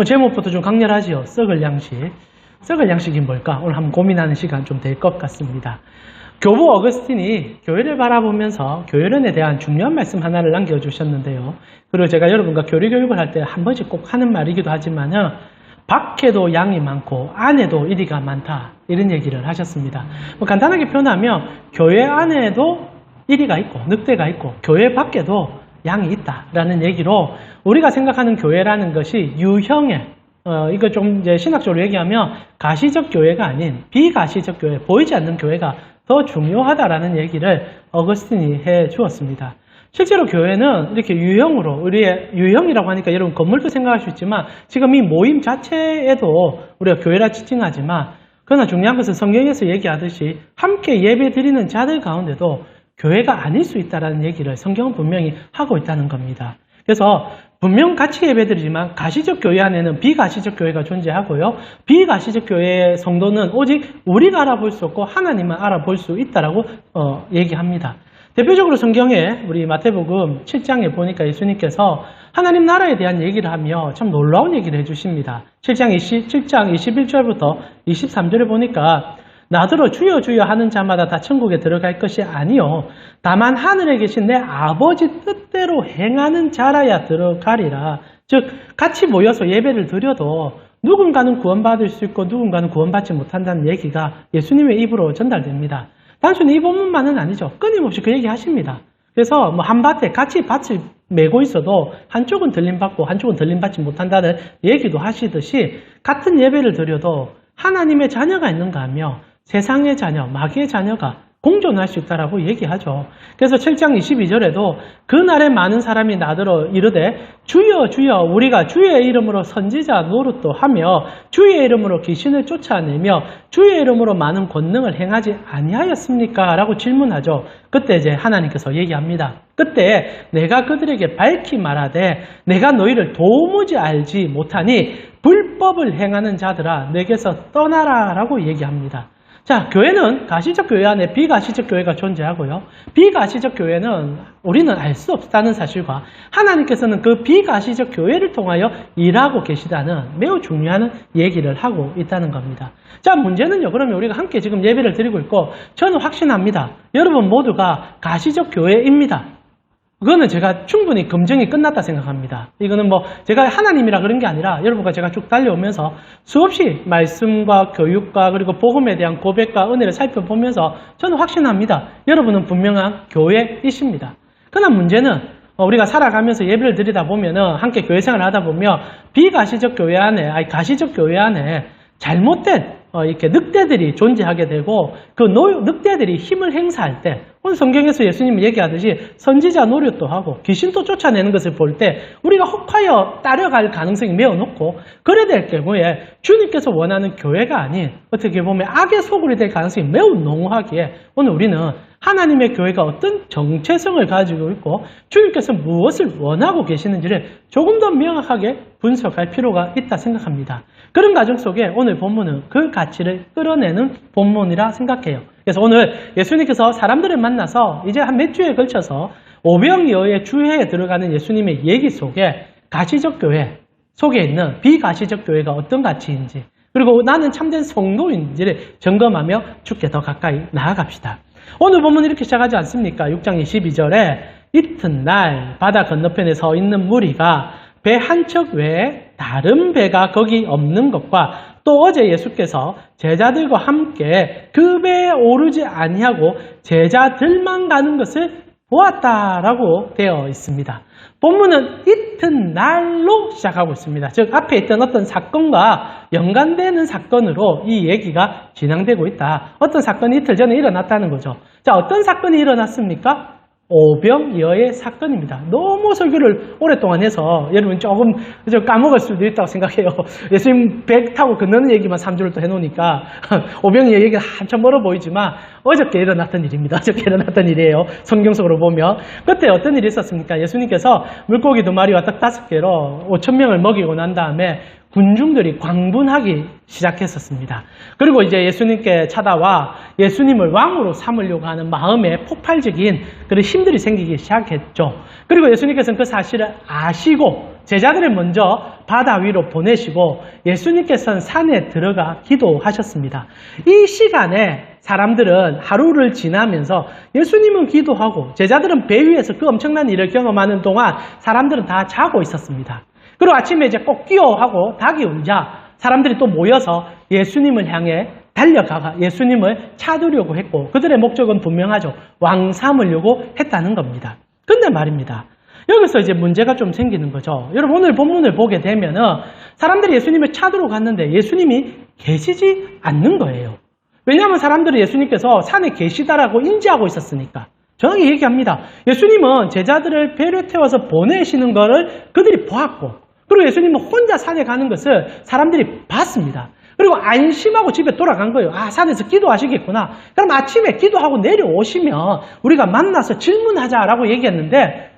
제목부터 좀 강렬하지요. 썩을 양식. 썩을 양식이 뭘까? 오늘 한번 고민하는 시간 좀 될 것 같습니다. 교부 어거스틴이 교회를 바라보면서 교회론에 대한 중요한 말씀 하나를 남겨주셨는데요. 그리고 제가 여러분과 교리 교육을 할 때 한 번씩 꼭 하는 말이기도 하지만은 밖에도 양이 많고 안에도 이리가 많다. 이런 얘기를 하셨습니다. 간단하게 표현하면 교회 안에도 이리가 있고 늑대가 있고 교회 밖에도 양이 있다라는 얘기로 우리가 생각하는 교회라는 것이 유형의 이거 좀 이제 신학적으로 얘기하면 가시적 교회가 아닌 비가시적 교회, 보이지 않는 교회가 더 중요하다라는 얘기를 어거스틴이 해 주었습니다. 실제로 교회는 이렇게 유형으로, 우리의 유형이라고 하니까 여러분 건물도 생각할 수 있지만 지금 이 모임 자체에도 우리가 교회라 지칭하지만 그러나 중요한 것은 성경에서 얘기하듯이 함께 예배 드리는 자들 가운데도 교회가 아닐 수 있다는 얘기를 성경은 분명히 하고 있다는 겁니다. 그래서 분명 같이 예배드리지만 가시적 교회 안에는 비가시적 교회가 존재하고요. 비가시적 교회의 성도는 오직 우리가 알아볼 수 없고 하나님만 알아볼 수 있다라고 얘기합니다. 대표적으로 성경에 우리 마태복음 7장에 보니까 예수님께서 하나님 나라에 대한 얘기를 하며 참 놀라운 얘기를 해주십니다. 7장 21절부터 23절에 보니까 나더러 주여 주여 하는 자마다 다 천국에 들어갈 것이 아니요 다만 하늘에 계신 내 아버지 뜻대로 행하는 자라야 들어가리라. 즉 같이 모여서 예배를 드려도 누군가는 구원받을 수 있고 누군가는 구원받지 못한다는 얘기가 예수님의 입으로 전달됩니다. 단순히 이 본문만은 아니죠. 끊임없이 그 얘기 하십니다. 그래서 한 밭에 같이 밭을 메고 있어도 한쪽은 들림받고 한쪽은 들림받지 못한다는 얘기도 하시듯이 같은 예배를 드려도 하나님의 자녀가 있는가 하며 세상의 자녀, 마귀의 자녀가 공존할 수 있다라고 얘기하죠. 그래서 7장 22절에도 그날에 많은 사람이 나더러 이르되 주여 주여 우리가 주의 이름으로 선지자 노릇도 하며 주의 이름으로 귀신을 쫓아내며 주의 이름으로 많은 권능을 행하지 아니하였습니까? 라고 질문하죠. 그때 이제 하나님께서 얘기합니다. 그때 내가 그들에게 밝히 말하되 내가 너희를 도무지 알지 못하니 불법을 행하는 자들아 내게서 떠나라 라고 얘기합니다. 자, 교회는 가시적 교회 안에 비가시적 교회가 존재하고요. 비가시적 교회는 우리는 알 수 없다는 사실과 하나님께서는 그 비가시적 교회를 통하여 일하고 계시다는 매우 중요한 얘기를 하고 있다는 겁니다. 자, 문제는요. 그러면 우리가 함께 지금 예배를 드리고 있고 저는 확신합니다. 여러분 모두가 가시적 교회입니다. 그거는 제가 충분히 검증이 끝났다 생각합니다. 이거는 제가 하나님이라 그런 게 아니라 여러분과 제가 쭉 달려오면서 수없이 말씀과 교육과 그리고 복음에 대한 고백과 은혜를 살펴보면서 저는 확신합니다. 여러분은 분명한 교회이십니다. 그러나 문제는 우리가 살아가면서 예배를 드리다 보면은 함께 교회 생활을 하다 보면 비가시적 교회 안에, 가시적 교회 안에 잘못된 이렇게 늑대들이 존재하게 되고 그 늑대들이 힘을 행사할 때 오늘 성경에서 예수님이 얘기하듯이 선지자 노릇도 하고 귀신도 쫓아내는 것을 볼 때 우리가 혹하여 따라갈 가능성이 매우 높고 그래 될 경우에 주님께서 원하는 교회가 아닌 어떻게 보면 악의 소굴이 될 가능성이 매우 농후하기에 오늘 우리는 하나님의 교회가 어떤 정체성을 가지고 있고 주님께서 무엇을 원하고 계시는지를 조금 더 명확하게 분석할 필요가 있다 생각합니다. 그런 과정 속에 오늘 본문은 그 가치를 끌어내는 본문이라 생각해요. 그래서 오늘 예수님께서 사람들을 만나서 이제 한 몇 주에 걸쳐서 오병이어의 주회에 들어가는 예수님의 얘기 속에 가시적 교회 속에 있는 비가시적 교회가 어떤 가치인지 그리고 나는 참된 성도인지를 점검하며 주께 더 가까이 나아갑시다. 오늘 본문 이렇게 시작하지 않습니까? 6장 22절에 이튿날 바다 건너편에 서 있는 무리가 배 한 척 외에 다른 배가 거기 없는 것과 또 어제 예수께서 제자들과 함께 그 배에 오르지 아니하고 제자들만 가는 것을 보았다라고 되어 있습니다. 본문은 이튿날로 시작하고 있습니다. 즉 앞에 있던 어떤 사건과 연관되는 사건으로 이 얘기가 진행되고 있다. 어떤 사건이 이틀 전에 일어났다는 거죠. 자, 어떤 사건이 일어났습니까? 오병이어의 사건입니다. 너무 설교를 오랫동안 해서 여러분 조금 까먹을 수도 있다고 생각해요. 예수님 배 타고 건너는 얘기만 3주를 또 해놓으니까 오병이어 얘기가 한참 멀어 보이지만 어저께 일어났던 일입니다. 어저께 일어났던 일이에요. 성경 속으로 보면. 그때 어떤 일이 있었습니까? 예수님께서 물고기 2마리와 떡 5개로 5,000명을 먹이고 난 다음에 군중들이 광분하기 시작했었습니다. 그리고 이제 예수님께 찾아와 예수님을 왕으로 삼으려고 하는 마음에 폭발적인 그런 힘들이 생기기 시작했죠. 그리고 예수님께서는 그 사실을 아시고 제자들을 먼저 바다 위로 보내시고 예수님께서는 산에 들어가 기도하셨습니다. 이 시간에 사람들은 하루를 지나면서 예수님은 기도하고 제자들은 배 위에서 그 엄청난 일을 경험하는 동안 사람들은 다 자고 있었습니다. 그리고 아침에 이제 꼭기어하고 닭이 울자 사람들이 또 모여서 예수님을 향해 달려가가 예수님을 찾으려고 했고 그들의 목적은 분명하죠. 왕 삼으려고 했다는 겁니다. 근데 말입니다. 여기서 이제 문제가 좀 생기는 거죠. 여러분 오늘 본문을 보게 되면은 사람들이 예수님을 찾으러 갔는데 예수님이 계시지 않는 거예요. 왜냐하면 사람들은 예수님께서 산에 계시다라고 인지하고 있었으니까. 정확히 얘기합니다. 예수님은 제자들을 배를 태워서 보내시는 것을 그들이 보았고 그리고 예수님은 혼자 산에 가는 것을 사람들이 봤습니다. 그리고 안심하고 집에 돌아간 거예요. 아, 산에서 기도하시겠구나. 그럼 아침에 기도하고 내려오시면 우리가 만나서 질문하자라고 얘기했는데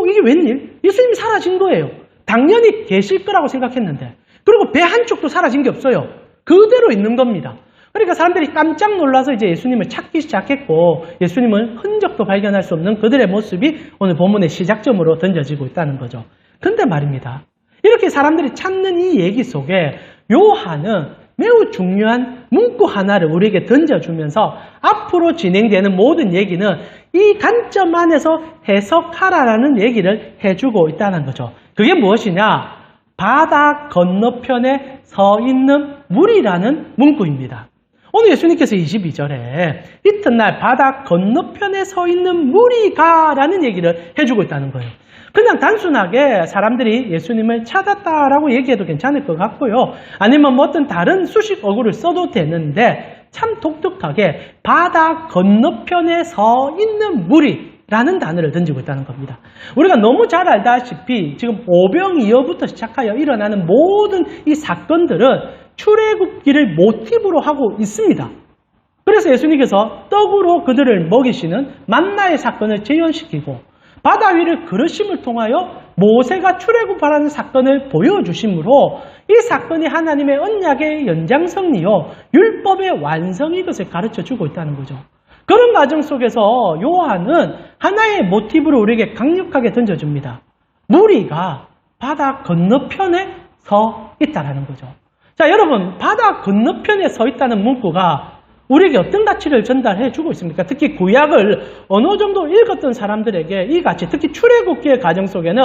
이게 웬일? 예수님이 사라진 거예요. 당연히 계실 거라고 생각했는데 그리고 배 한쪽도 사라진 게 없어요. 그대로 있는 겁니다. 그러니까 사람들이 깜짝 놀라서 이제 예수님을 찾기 시작했고 예수님은 흔적도 발견할 수 없는 그들의 모습이 오늘 본문의 시작점으로 던져지고 있다는 거죠. 근데 말입니다. 이렇게 사람들이 찾는 이 얘기 속에 요한은 매우 중요한 문구 하나를 우리에게 던져주면서 앞으로 진행되는 모든 얘기는 이 관점 안에서 해석하라라는 얘기를 해주고 있다는 거죠. 그게 무엇이냐? 바다 건너편에 서 있는 물이라는 문구입니다. 오늘 예수님께서 22절에 이튿날 바다 건너편에 서 있는 무리가라는 얘기를 해주고 있다는 거예요. 그냥 단순하게 사람들이 예수님을 찾았다라고 얘기해도 괜찮을 것 같고요. 아니면 뭐 어떤 다른 수식 어구를 써도 되는데 참 독특하게 바다 건너편에 서 있는 무리라는 단어를 던지고 있다는 겁니다. 우리가 너무 잘 알다시피 지금 오병이어부터 시작하여 일어나는 모든 이 사건들은 출애굽기를 모티브로 하고 있습니다. 그래서 예수님께서 떡으로 그들을 먹이시는 만나의 사건을 재현시키고 바다 위를 그르심을 통하여 모세가 출애굽하라는 사건을 보여주심으로 이 사건이 하나님의 언약의 연장선이요 율법의 완성인 것을 가르쳐주고 있다는 거죠. 그런 과정 속에서 요한은 하나의 모티브를 우리에게 강력하게 던져줍니다. 무리가 바다 건너편에 서 있다는 거죠. 자, 여러분, 바다 건너편에 서 있다는 문구가 우리에게 어떤 가치를 전달해 주고 있습니까? 특히 구약을 어느 정도 읽었던 사람들에게 이 가치, 특히 출애굽기의 과정 속에는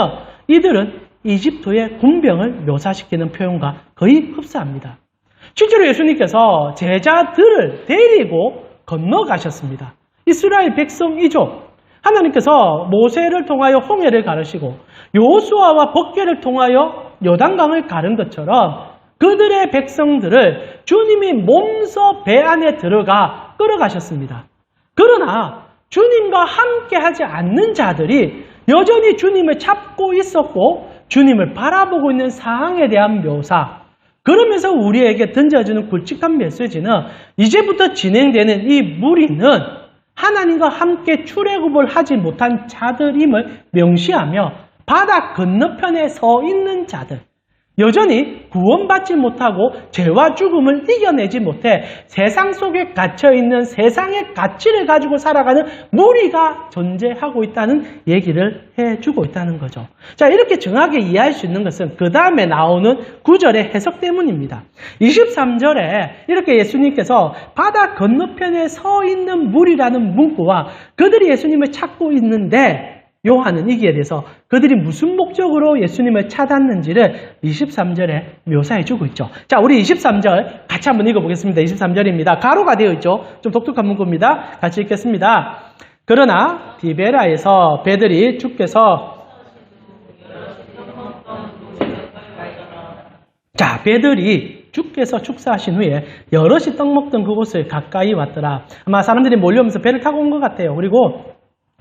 이들은 이집트의 군병을 묘사시키는 표현과 거의 흡사합니다. 실제로 예수님께서 제자들을 데리고 건너가셨습니다. 이스라엘 백성이죠. 하나님께서 모세를 통하여 홍해를 가르시고 여호수아와 법궤를 통하여 요단강을 가른 것처럼 그들의 백성들을 주님이 몸소 배 안에 들어가 끌어가셨습니다. 그러나 주님과 함께 하지 않는 자들이 여전히 주님을 찾고 있었고 주님을 바라보고 있는 상황에 대한 묘사, 그러면서 우리에게 던져주는 굵직한 메시지는 이제부터 진행되는 이 무리는 하나님과 함께 출애굽을 하지 못한 자들임을 명시하며 바다 건너편에 서 있는 자들, 여전히 구원받지 못하고 죄와 죽음을 이겨내지 못해 세상 속에 갇혀있는 세상의 가치를 가지고 살아가는 무리가 존재하고 있다는 얘기를 해주고 있다는 거죠. 자, 이렇게 정확하게 이해할 수 있는 것은 그 다음에 나오는 구절의 해석 때문입니다. 23절에 이렇게 예수님께서 바다 건너편에 서 있는 무리라는 문구와 그들이 예수님을 찾고 있는데 요한은 이기에 대해서 그들이 무슨 목적으로 예수님을 찾았는지를 23절에 묘사해주고 있죠. 자, 우리 23절 같이 한번 읽어보겠습니다. 23절입니다. 가로가 되어 있죠. 좀 독특한 문구입니다. 같이 읽겠습니다. 그러나 디베라에서 배들이 주께서 배들이 주께서 축사하신 후에 여럿이 떡 먹던 그곳을 가까이 왔더라. 아마 사람들이 몰려오면서 배를 타고 온 것 같아요. 그리고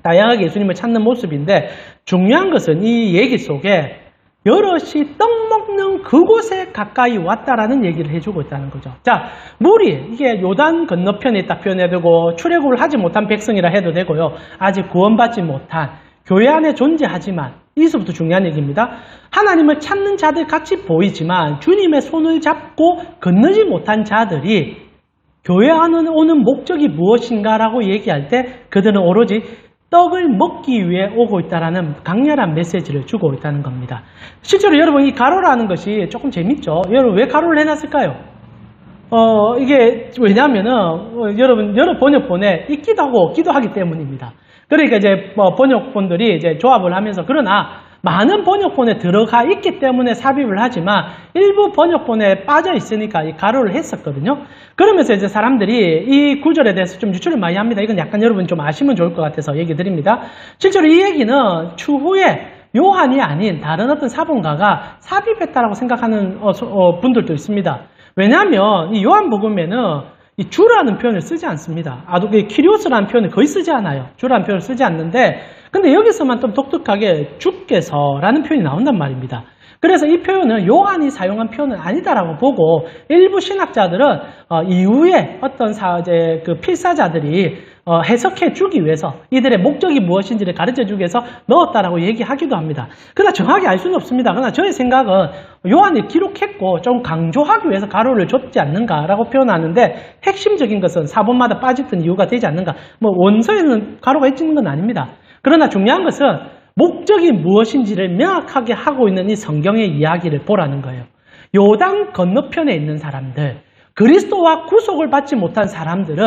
다양하게 예수님을 찾는 모습인데 중요한 것은 이 얘기 속에 여럿이 떡 먹는 그곳에 가까이 왔다라는 얘기를 해주고 있다는 거죠. 자, 무리, 이게 요단 건너편에 딱 표현해도 되고 출애굽을 하지 못한 백성이라 해도 되고요. 아직 구원받지 못한 교회 안에 존재하지만, 여기서부터 중요한 얘기입니다. 하나님을 찾는 자들 같이 보이지만 주님의 손을 잡고 건너지 못한 자들이 교회 안에 오는 목적이 무엇인가라고 얘기할 때 그들은 오로지 떡을 먹기 위해 오고 있다는 강렬한 메시지를 주고 있다는 겁니다. 실제로 여러분 이 가로라는 것이 조금 재밌죠. 여러분 왜 가로를 해놨을까요? 이게 왜냐하면은 여러분 여러 번역본에 있기도 하고 없기도 하기 때문입니다. 그러니까 이제 번역본들이 이제 조합을 하면서 그러나 많은 번역본에 들어가 있기 때문에 삽입을 하지만 일부 번역본에 빠져 있으니까 이 가로를 했었거든요. 그러면서 이제 사람들이 이 구절에 대해서 좀 유출을 많이 합니다. 이건 약간 여러분 좀 아시면 좋을 것 같아서 얘기 드립니다. 실제로 이 얘기는 추후에 요한이 아닌 다른 어떤 사본가가 삽입했다라고 생각하는 분들도 있습니다. 왜냐하면 이 요한복음에는 이 주라는 표현을 쓰지 않습니다. 키리오스라는 표현을 거의 쓰지 않아요. 주라는 표현을 쓰지 않는데 근데 여기서만 좀 독특하게 주께서라는 표현이 나온단 말입니다. 그래서 이 표현은 요한이 사용한 표현은 아니다라고 보고 일부 신학자들은 이후에 어떤 그 필사자들이 해석해 주기 위해서 이들의 목적이 무엇인지를 가르쳐 주기 위해서 넣었다라고 얘기하기도 합니다. 그러나 정확히 알 수는 없습니다. 그러나 저의 생각은 요한이 기록했고 좀 강조하기 위해서 가로를 줬지 않는가라고 표현하는데 핵심적인 것은 사본마다 빠졌던 이유가 되지 않는가. 원서에는 가로가 있는 건 아닙니다. 그러나 중요한 것은 목적이 무엇인지를 명확하게 하고 있는 이 성경의 이야기를 보라는 거예요. 요단 건너편에 있는 사람들, 그리스도와 구속을 받지 못한 사람들은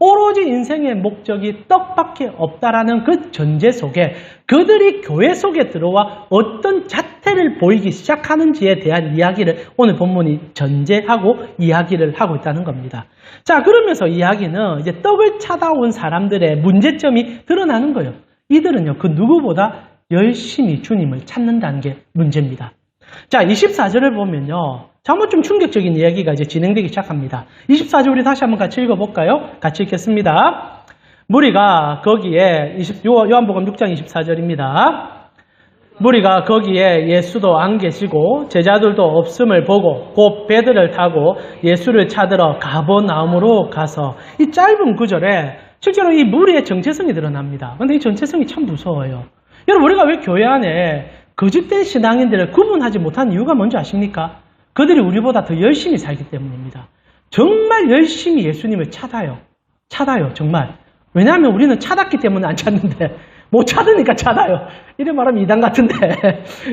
오로지 인생의 목적이 떡밖에 없다라는 그 전제 속에 그들이 교회 속에 들어와 어떤 자태를 보이기 시작하는지에 대한 이야기를 오늘 본문이 전제하고 이야기를 하고 있다는 겁니다. 자, 그러면서 이야기는 이제 떡을 찾아온 사람들의 문제점이 드러나는 거예요. 이들은요, 그 누구보다 열심히 주님을 찾는다는 게 문제입니다. 자, 24절을 보면요. 한번 좀 충격적인 이야기가 이제 진행되기 시작합니다. 24절 우리 다시 한번 같이 읽어볼까요? 같이 읽겠습니다. 무리가 거기에, 요한복음 6장 24절입니다. 무리가 거기에 예수도 안 계시고 제자들도 없음을 보고 곧 배들을 타고 예수를 찾으러 가버나움으로 가서 이 짧은 구절에 실제로 이 무리의 정체성이 드러납니다. 그런데 이 정체성이 참 무서워요. 여러분 우리가 왜 교회 안에 거짓된 신앙인들을 구분하지 못한 이유가 뭔지 아십니까? 그들이 우리보다 더 열심히 살기 때문입니다. 정말 열심히 예수님을 찾아요. 정말. 왜냐하면 우리는 찾았기 때문에 안 찾는데 못 찾으니까 찾아요. 이래 말하면 이단 같은데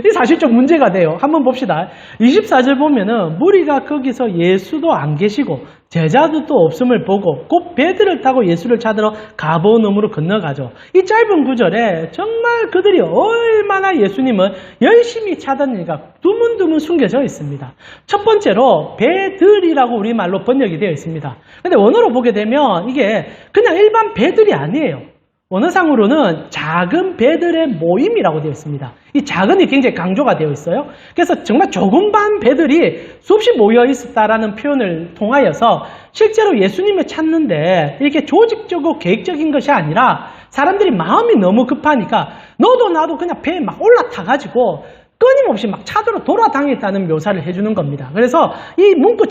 이 사실 좀 문제가 돼요. 한번 봅시다. 24절 보면은 무리가 거기서 예수도 안 계시고 제자들도 없음을 보고 곧 배들을 타고 예수를 찾으러 가버나움으로 건너가죠. 이 짧은 구절에 정말 그들이 얼마나 예수님을 열심히 찾았는지가 두문두문 숨겨져 있습니다. 첫 번째로 배들이라고 우리말로 번역이 되어 있습니다. 근데 원어로 보게 되면 이게 그냥 일반 배들이 아니에요. 원어상으로는 작은 배들의 모임이라고 되어 있습니다. 이 작은이 굉장히 강조가 되어 있어요. 그래서 정말 조금 반 배들이 수없이 모여 있었다라는 표현을 통하여서 실제로 예수님을 찾는데 이렇게 조직적이고 계획적인 것이 아니라 사람들이 마음이 너무 급하니까 너도 나도 그냥 배에 막 올라타가지고 끊임없이 막 찾으러 돌아다녔다는 묘사를 해주는 겁니다. 그래서 이 문구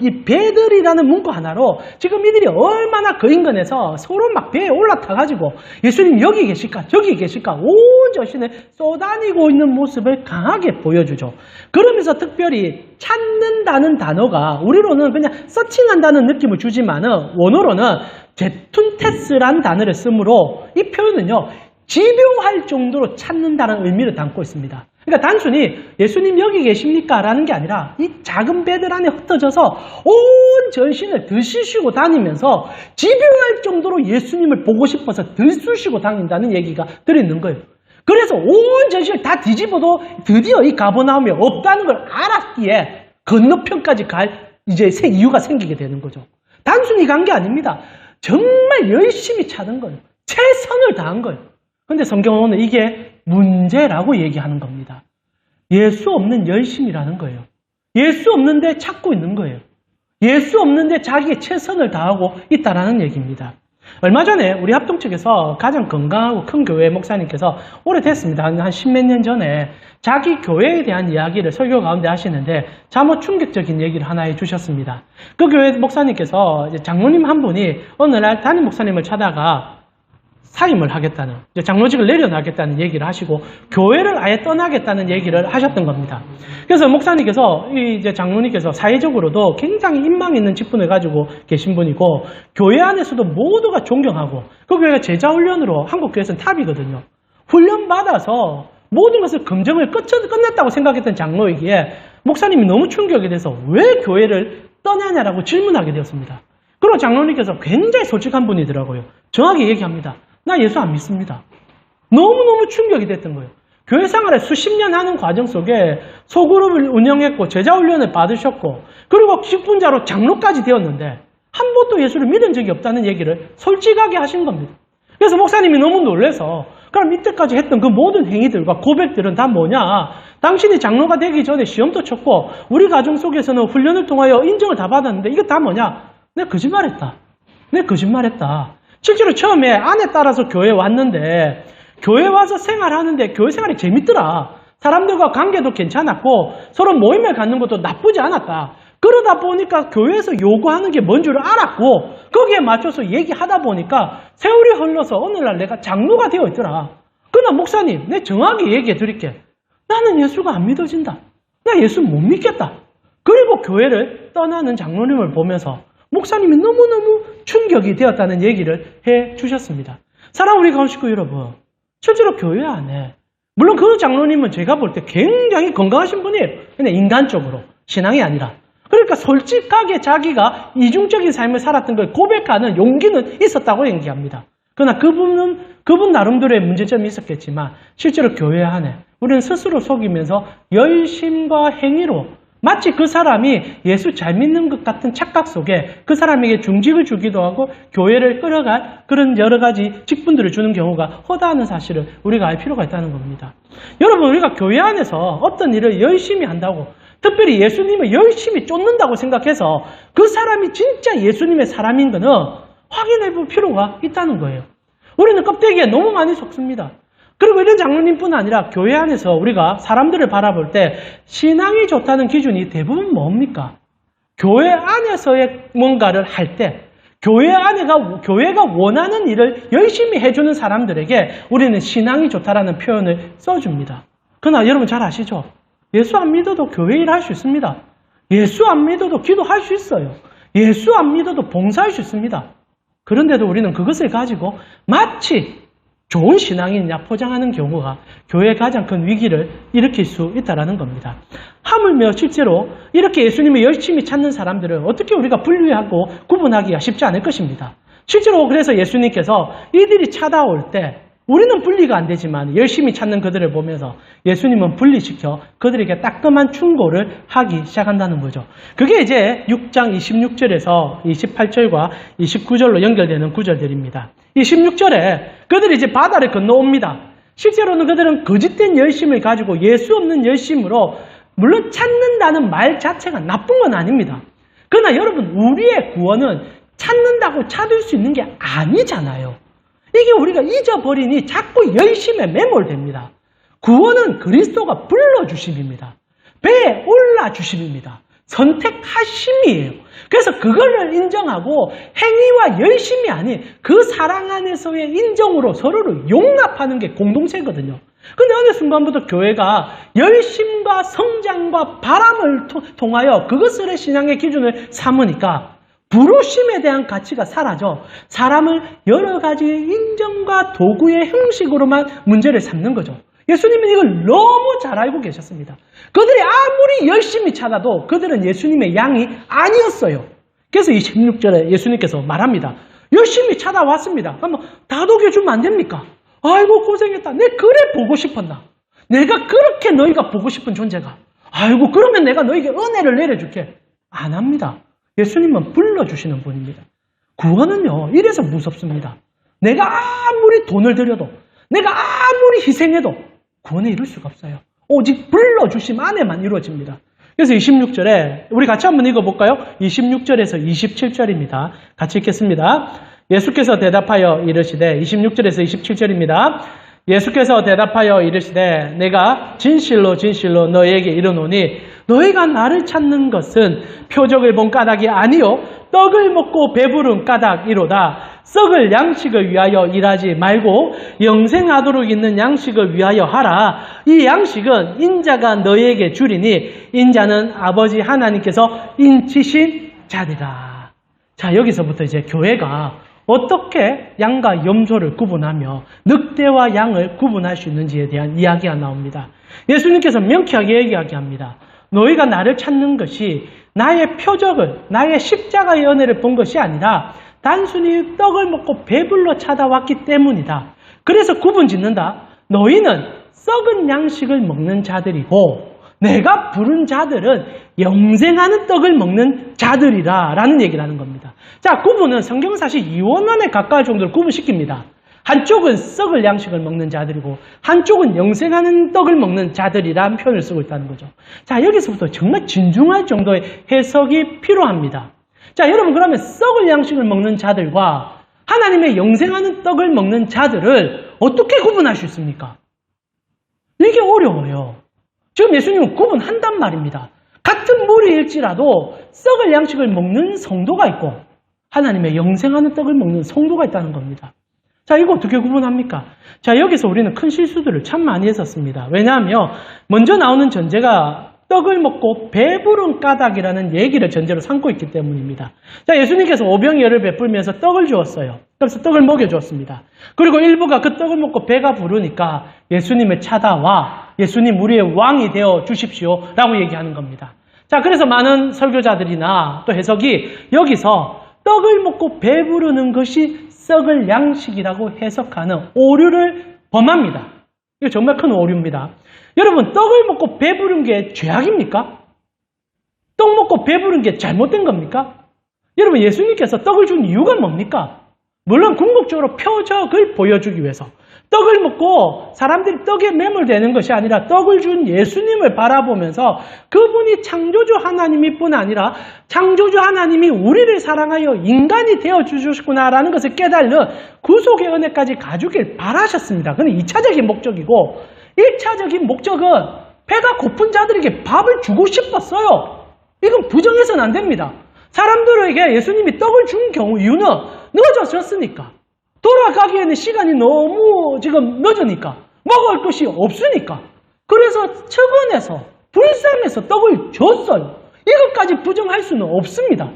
이 배들이라는 문구 하나로 지금 이들이 얼마나 거인근해서 서로 막 배에 올라타가지고 예수님 여기 계실까 저기 계실까 온 저신을 쏘다니고 있는 모습을 강하게 보여주죠. 그러면서 특별히 찾는다는 단어가 우리로는 그냥 서칭한다는 느낌을 주지만은 원어로는 제툰테스라는 단어를 쓰므로 이 표현은요 집요할 정도로 찾는다는 의미를 담고 있습니다. 그러니까 단순히 예수님 여기 계십니까? 라는 게 아니라 이 작은 배들 안에 흩어져서 온 전신을 들쑤시고 다니면서 집요할 정도로 예수님을 보고 싶어서 들쑤시고 다닌다는 얘기가 들어있는 거예요. 그래서 온 전신을 다 뒤집어도 드디어 이 가버나움에 없다는 걸 알았기에 건너편까지 갈 이제 이유가 생기게 되는 거죠. 단순히 간 게 아닙니다. 정말 열심히 찾은 거예요. 최선을 다한 거예요. 근데 성경은 오늘 이게 문제라고 얘기하는 겁니다. 예수 없는 열심이라는 거예요. 예수 없는데 찾고 있는 거예요. 예수 없는데 자기의 최선을 다하고 있다라는 얘기입니다. 얼마 전에 우리 합동 측에서 가장 건강하고 큰 교회 목사님께서 오래됐습니다. 한 십몇 년 전에 자기 교회에 대한 이야기를 설교 가운데 하시는데 참으로 충격적인 얘기를 하나 해주셨습니다. 그 교회 목사님께서 장로님 한 분이 어느 날 담임 목사님을 찾아가 사임을 하겠다는, 이제 장로직을 내려놔겠다는 얘기를 하시고 교회를 아예 떠나겠다는 얘기를 하셨던 겁니다. 그래서 목사님께서 이제 장로님께서 사회적으로도 굉장히 인망 있는 직분을 가지고 계신 분이고 교회 안에서도 모두가 존경하고 그 교회가 제자 훈련으로 한국 교회에서는 탑이거든요. 훈련 받아서 모든 것을 검증을 끝냈다고 생각했던 장로이기에 목사님이 너무 충격이 돼서 왜 교회를 떠나냐라고 질문하게 되었습니다. 그리고 장로님께서 굉장히 솔직한 분이더라고요. 정확히 얘기합니다. 나 예수 안 믿습니다. 너무너무 충격이 됐던 거예요. 교회 생활을 수십 년 하는 과정 속에 소그룹을 운영했고 제자훈련을 받으셨고 그리고 직분자로 장로까지 되었는데 한 번도 예수를 믿은 적이 없다는 얘기를 솔직하게 하신 겁니다. 그래서 목사님이 너무 놀라서 그럼 이때까지 했던 그 모든 행위들과 고백들은 다 뭐냐? 당신이 장로가 되기 전에 시험도 쳤고 우리 가정 속에서는 훈련을 통하여 인정을 다 받았는데 이거 다 뭐냐? 내가 거짓말했다. 실제로 처음에 아내 따라서 교회에 왔는데 교회 와서 생활하는데 교회 생활이 재밌더라. 사람들과 관계도 괜찮았고 서로 모임을 갖는 것도 나쁘지 않았다. 그러다 보니까 교회에서 요구하는 게 뭔 줄 알았고 거기에 맞춰서 얘기하다 보니까 세월이 흘러서 어느 날 내가 장로가 되어 있더라. 그러나 목사님, 내가 정확히 얘기해 드릴게. 나는 예수가 안 믿어진다. 나 예수 못 믿겠다. 그리고 교회를 떠나는 장로님을 보면서 목사님이 너무너무 충격이 되었다는 얘기를 해 주셨습니다. 사랑하는 우리 가운식구 여러분, 실제로 교회 안에 물론 그 장로님은 제가 볼 때 굉장히 건강하신 분이에요. 그냥 인간적으로, 신앙이 아니라. 그러니까 솔직하게 자기가 이중적인 삶을 살았던 걸 고백하는 용기는 있었다고 얘기합니다. 그러나 그분 나름대로의 문제점이 있었겠지만 실제로 교회 안에 우리는 스스로 속이면서 열심과 행위로 마치 그 사람이 예수 잘 믿는 것 같은 착각 속에 그 사람에게 중직을 주기도 하고 교회를 끌어갈 그런 여러 가지 직분들을 주는 경우가 허다하는 사실을 우리가 알 필요가 있다는 겁니다. 여러분, 우리가 교회 안에서 어떤 일을 열심히 한다고 특별히 예수님을 열심히 쫓는다고 생각해서 그 사람이 진짜 예수님의 사람인 것은 확인해 볼 필요가 있다는 거예요. 우리는 껍데기에 너무 많이 속습니다. 그리고 이런 장로님뿐 아니라 교회 안에서 우리가 사람들을 바라볼 때 신앙이 좋다는 기준이 대부분 뭡니까? 교회 안에서의 뭔가를 할 때 교회가 원하는 일을 열심히 해주는 사람들에게 우리는 신앙이 좋다라는 표현을 써줍니다. 그러나 여러분 잘 아시죠? 예수 안 믿어도 교회 일 할 수 있습니다. 예수 안 믿어도 기도할 수 있어요. 예수 안 믿어도 봉사할 수 있습니다. 그런데도 우리는 그것을 가지고 마치 좋은 신앙이냐 포장하는 경우가 교회의 가장 큰 위기를 일으킬 수 있다는 겁니다. 하물며 실제로 이렇게 예수님을 열심히 찾는 사람들을 어떻게 우리가 분류하고 구분하기가 쉽지 않을 것입니다. 실제로 그래서 예수님께서 이들이 찾아올 때 우리는 분리가 안 되지만 열심히 찾는 그들을 보면서 예수님은 분리시켜 그들에게 따끔한 충고를 하기 시작한다는 거죠. 그게 이제 6장 26절에서 28절과 29절로 연결되는 구절들입니다. 26절에 그들이 이제 바다를 건너옵니다. 실제로는 그들은 거짓된 열심을 가지고 예수 없는 열심으로 물론 찾는다는 말 자체가 나쁜 건 아닙니다. 그러나 여러분, 우리의 구원은 찾는다고 찾을 수 있는 게 아니잖아요. 이게 우리가 잊어버리니 자꾸 열심에 매몰됩니다. 구원은 그리스도가 불러주심입니다. 배에 올라주심입니다. 선택하심이에요. 그래서 그거를 인정하고 행위와 열심이 아닌 그 사랑 안에서의 인정으로 서로를 용납하는 게 공동체거든요. 근데 어느 순간부터 교회가 열심과 성장과 바람을 통하여 그것을 신앙의 기준을 삼으니까 부르심에 대한 가치가 사라져 사람을 여러 가지 인정과 도구의 형식으로만 문제를 삼는 거죠. 예수님은 이걸 너무 잘 알고 계셨습니다. 그들이 아무리 열심히 찾아도 그들은 예수님의 양이 아니었어요. 그래서 26절에 예수님께서 말합니다. 열심히 찾아왔습니다. 그럼 다독여주면 안 됩니까? 아이고 고생했다. 내 그래 보고 싶었나? 내가 그렇게 너희가 보고 싶은 존재가. 아이고 그러면 내가 너희에게 은혜를 내려줄게. 안 합니다. 예수님은 불러주시는 분입니다. 구원은요, 이래서 무섭습니다. 내가 아무리 돈을 들여도, 내가 아무리 희생해도 구원에 이룰 수가 없어요. 오직 불러주심 안에만 이루어집니다. 그래서 26절에 우리 같이 한번 읽어볼까요? 26절에서 27절입니다. 같이 읽겠습니다. 예수께서 대답하여 이르시되 26절에서 27절입니다. 예수께서 대답하여 이르시되 내가 진실로 진실로 너희에게 이르노니 너희가 나를 찾는 것은 표적을 본 까닭이 아니요 떡을 먹고 배부른 까닭이로다. 썩을 양식을 위하여 일하지 말고 영생하도록 있는 양식을 위하여 하라. 이 양식은 인자가 너희에게 주리니 인자는 아버지 하나님께서 인치신 자리라. 자, 여기서부터 이제 교회가 어떻게 양과 염소를 구분하며 늑대와 양을 구분할 수 있는지에 대한 이야기가 나옵니다. 예수님께서 명쾌하게 이야기합니다. 너희가 나를 찾는 것이 나의 표적을, 나의 십자가의 은혜를 본 것이 아니라 단순히 떡을 먹고 배불러 찾아왔기 때문이다. 그래서 구분 짓는다. 너희는 썩은 양식을 먹는 자들이고 내가 부른 자들은 영생하는 떡을 먹는 자들이라 라는 얘기를 하는 겁니다. 자, 구분은 성경 사실 이원론에 가까울 정도로 구분시킵니다. 한쪽은 썩을 양식을 먹는 자들이고 한쪽은 영생하는 떡을 먹는 자들이라는 표현을 쓰고 있다는 거죠. 자, 여기서부터 정말 진중할 정도의 해석이 필요합니다. 자, 여러분, 그러면 썩을 양식을 먹는 자들과 하나님의 영생하는 떡을 먹는 자들을 어떻게 구분할 수 있습니까? 이게 어려워요. 지금 예수님은 구분한단 말입니다. 같은 무리일지라도 썩을 양식을 먹는 성도가 있고 하나님의 영생하는 떡을 먹는 성도가 있다는 겁니다. 자, 이거 어떻게 구분합니까? 자, 여기서 우리는 큰 실수들을 참 많이 했었습니다. 왜냐하면 먼저 나오는 전제가 떡을 먹고 배부른 까닭이라는 얘기를 전제로 삼고 있기 때문입니다. 자, 예수님께서 오병이어를 베풀면서 떡을 주었어요. 그래서 떡을 먹여주었습니다. 그리고 일부가 그 떡을 먹고 배가 부르니까 예수님을 찾아와 예수님 우리의 왕이 되어 주십시오 라고 얘기하는 겁니다. 자, 그래서 많은 설교자들이나 또 해석이 여기서 떡을 먹고 배부르는 것이 썩을 양식이라고 해석하는 오류를 범합니다. 이거 정말 큰 오류입니다. 여러분, 떡을 먹고 배부른 게 죄악입니까? 떡 먹고 배부른 게 잘못된 겁니까? 여러분, 예수님께서 떡을 준 이유가 뭡니까? 물론 궁극적으로 표적을 보여주기 위해서 떡을 먹고 사람들이 떡에 매몰되는 것이 아니라 떡을 준 예수님을 바라보면서 그분이 창조주 하나님일 뿐 아니라 창조주 하나님이 우리를 사랑하여 인간이 되어주셨구나라는 것을 깨달는 구속의 은혜까지 가주길 바라셨습니다. 그건 2차적인 목적이고 1차적인 목적은 배가 고픈 자들에게 밥을 주고 싶었어요. 이건 부정해서는 안 됩니다. 사람들에게 예수님이 떡을 준 경우 이유는 늦어졌으니까. 돌아가기에는 시간이 너무 지금 늦으니까. 먹을 것이 없으니까. 그래서 측은해서 불쌍해서 떡을 줬어요. 이것까지 부정할 수는 없습니다.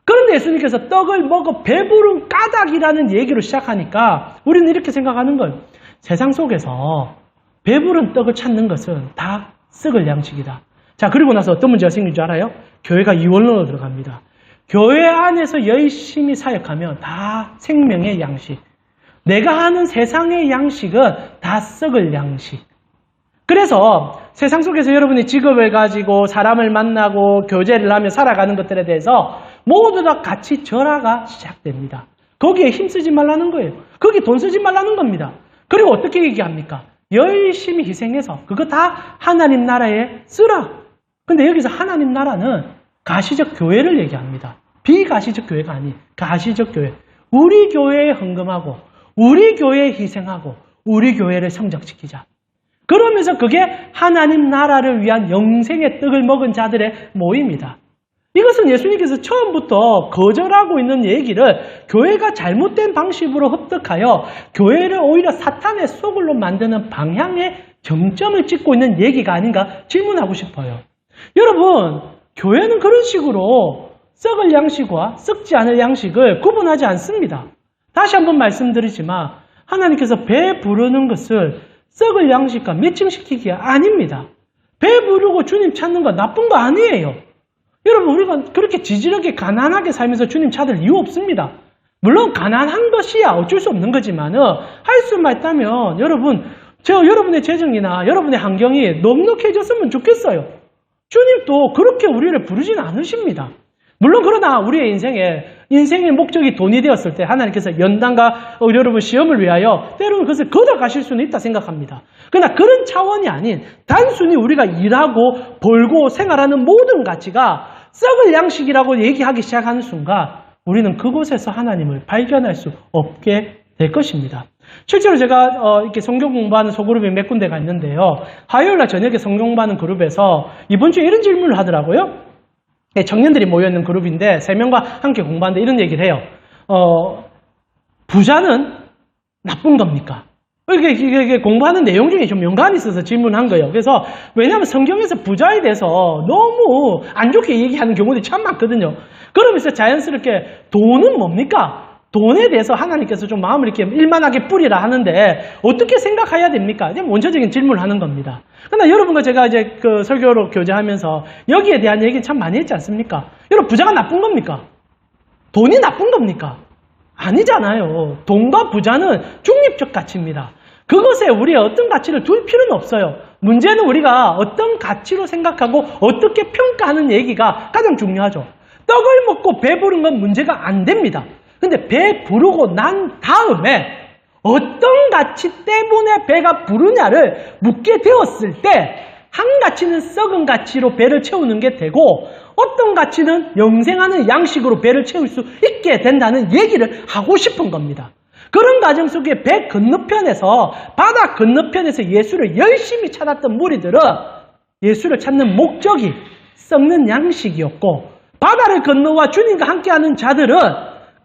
그런데 예수님께서 떡을 먹어 배부른 까닭이라는 얘기로 시작하니까 우리는 이렇게 생각하는 거예요. 세상 속에서 배부른 떡을 찾는 것은 다 썩을 양식이다. 자, 그리고 나서 어떤 문제가 생긴 줄 알아요? 교회가 이원론으로 들어갑니다. 교회 안에서 열심히 사역하면 다 생명의 양식. 내가 하는 세상의 양식은 다 썩을 양식. 그래서 세상 속에서 여러분이 직업을 가지고 사람을 만나고 교제를 하며 살아가는 것들에 대해서 모두 다 가치 절하가 시작됩니다. 거기에 힘쓰지 말라는 거예요. 거기에 돈 쓰지 말라는 겁니다. 그리고 어떻게 얘기합니까? 열심히 희생해서 그거 다 하나님 나라에 쓰라. 근데 여기서 하나님 나라는 가시적 교회를 얘기합니다. 비가시적 교회가 아닌 가시적 교회. 우리 교회에 헌금하고 우리 교회에 희생하고 우리 교회를 성장시키자. 그러면서 그게 하나님 나라를 위한 영생의 떡을 먹은 자들의 모임이다. 이것은 예수님께서 처음부터 거절하고 있는 얘기를 교회가 잘못된 방식으로 흡득하여 교회를 오히려 사탄의 소굴로 만드는 방향에 정점을 찍고 있는 얘기가 아닌가 질문하고 싶어요. 여러분, 교회는 그런 식으로 썩을 양식과 썩지 않을 양식을 구분하지 않습니다. 다시 한번 말씀드리지만 하나님께서 배 부르는 것을 썩을 양식과 매칭시키기가 아닙니다. 배 부르고 주님 찾는 건 나쁜 거 아니에요. 여러분, 우리가 그렇게 지질하게 가난하게 살면서 주님 찾을 이유 없습니다. 물론 가난한 것이야 어쩔 수 없는 거지만 할 수만 있다면 여러분의 재정이나 여러분의 환경이 넉넉해졌으면 좋겠어요. 주님도 그렇게 우리를 부르지는 않으십니다. 물론 그러나 우리의 인생의 목적이 돈이 되었을 때 하나님께서 연단과 여러분 시험을 위하여 때로는 그것을 걷어가실 수는 있다 생각합니다. 그러나 그런 차원이 아닌 단순히 우리가 일하고 벌고 생활하는 모든 가치가 썩을 양식이라고 얘기하기 시작하는 순간 우리는 그곳에서 하나님을 발견할 수 없게 될 것입니다. 실제로 제가 이렇게 성경 공부하는 소그룹이 몇 군데가 있는데요. 화요일날 저녁에 성경 공부하는 그룹에서 이번 주에 이런 질문을 하더라고요. 청년들이 모여있는 그룹인데 3명과 함께 공부하는데 이런 얘기를 해요. 부자는 나쁜 겁니까? 이게 공부하는 내용 중에 좀 연관이 있어서 질문한 거예요. 그래서 왜냐하면 성경에서 부자에 대해서 너무 안 좋게 얘기하는 경우들이 참 많거든요. 그러면서 자연스럽게 돈은 뭡니까? 돈에 대해서 하나님께서 좀 마음을 이렇게 일만하게 뿌리라 하는데 어떻게 생각해야 됩니까? 그냥 원초적인 질문을 하는 겁니다. 그러나 여러분과 제가 이제 그 설교로 교제하면서 여기에 대한 얘기 참 많이 했지 않습니까? 여러분 부자가 나쁜 겁니까? 돈이 나쁜 겁니까? 아니잖아요. 돈과 부자는 중립적 가치입니다. 그것에 우리의 어떤 가치를 둘 필요는 없어요. 문제는 우리가 어떤 가치로 생각하고 어떻게 평가하는 얘기가 가장 중요하죠. 떡을 먹고 배부른 건 문제가 안 됩니다. 근데 배 부르고 난 다음에 어떤 가치 때문에 배가 부르냐를 묻게 되었을 때 한 가치는 썩은 가치로 배를 채우는 게 되고 어떤 가치는 영생하는 양식으로 배를 채울 수 있게 된다는 얘기를 하고 싶은 겁니다. 그런 과정 속에 배 건너편에서 바다 건너편에서 예수를 열심히 찾았던 무리들은 예수를 찾는 목적이 썩는 양식이었고 바다를 건너와 주님과 함께하는 자들은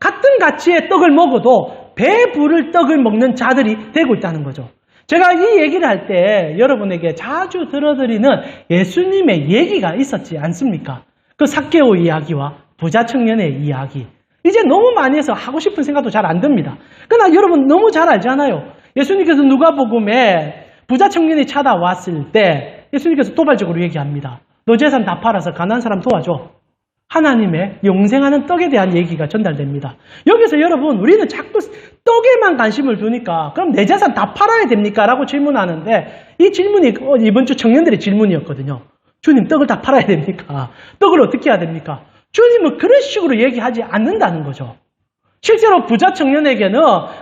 같은 가치의 떡을 먹어도 배 부를 떡을 먹는 자들이 되고 있다는 거죠. 제가 이 얘기를 할 때 여러분에게 자주 들어드리는 예수님의 얘기가 있었지 않습니까? 그 삭개오 이야기와 부자 청년의 이야기. 이제 너무 많이 해서 하고 싶은 생각도 잘 안 듭니다. 그러나 여러분 너무 잘 알잖아요. 예수님께서 누가복음에 부자 청년이 찾아왔을 때 예수님께서 도발적으로 얘기합니다. 너 재산 다 팔아서 가난한 사람 도와줘. 하나님의 영생하는 떡에 대한 얘기가 전달됩니다. 여기서 여러분 우리는 자꾸 떡에만 관심을 두니까 그럼 내 재산 다 팔아야 됩니까? 라고 질문하는데 이 질문이 이번 주 청년들의 질문이었거든요. 주님 떡을 다 팔아야 됩니까? 떡을 어떻게 해야 됩니까? 주님은 그런 식으로 얘기하지 않는다는 거죠. 실제로 부자 청년에게는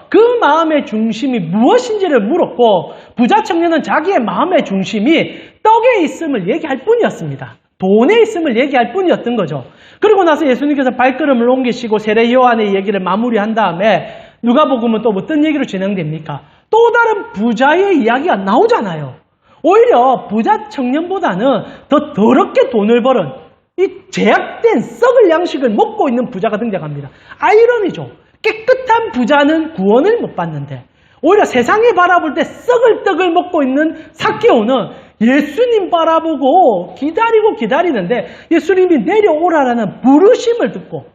그 마음의 중심이 무엇인지를 물었고 부자 청년은 자기의 마음의 중심이 떡에 있음을 얘기할 뿐이었습니다. 돈에 있음을 얘기할 뿐이었던 거죠. 그리고 나서 예수님께서 발걸음을 옮기시고 세례 요한의 얘기를 마무리한 다음에 누가복음은 또 어떤 얘기로 진행됩니까? 또 다른 부자의 이야기가 나오잖아요. 오히려 부자 청년보다는 더 더럽게 돈을 벌은 이 제약된 썩을 양식을 먹고 있는 부자가 등장합니다. 아이러니죠. 깨끗한 부자는 구원을 못 받는데 오히려 세상이 바라볼 때 썩을 떡을 먹고 있는 삭개오는 예수님 바라보고 기다리는데 예수님이 내려오라라는 부르심을 듣고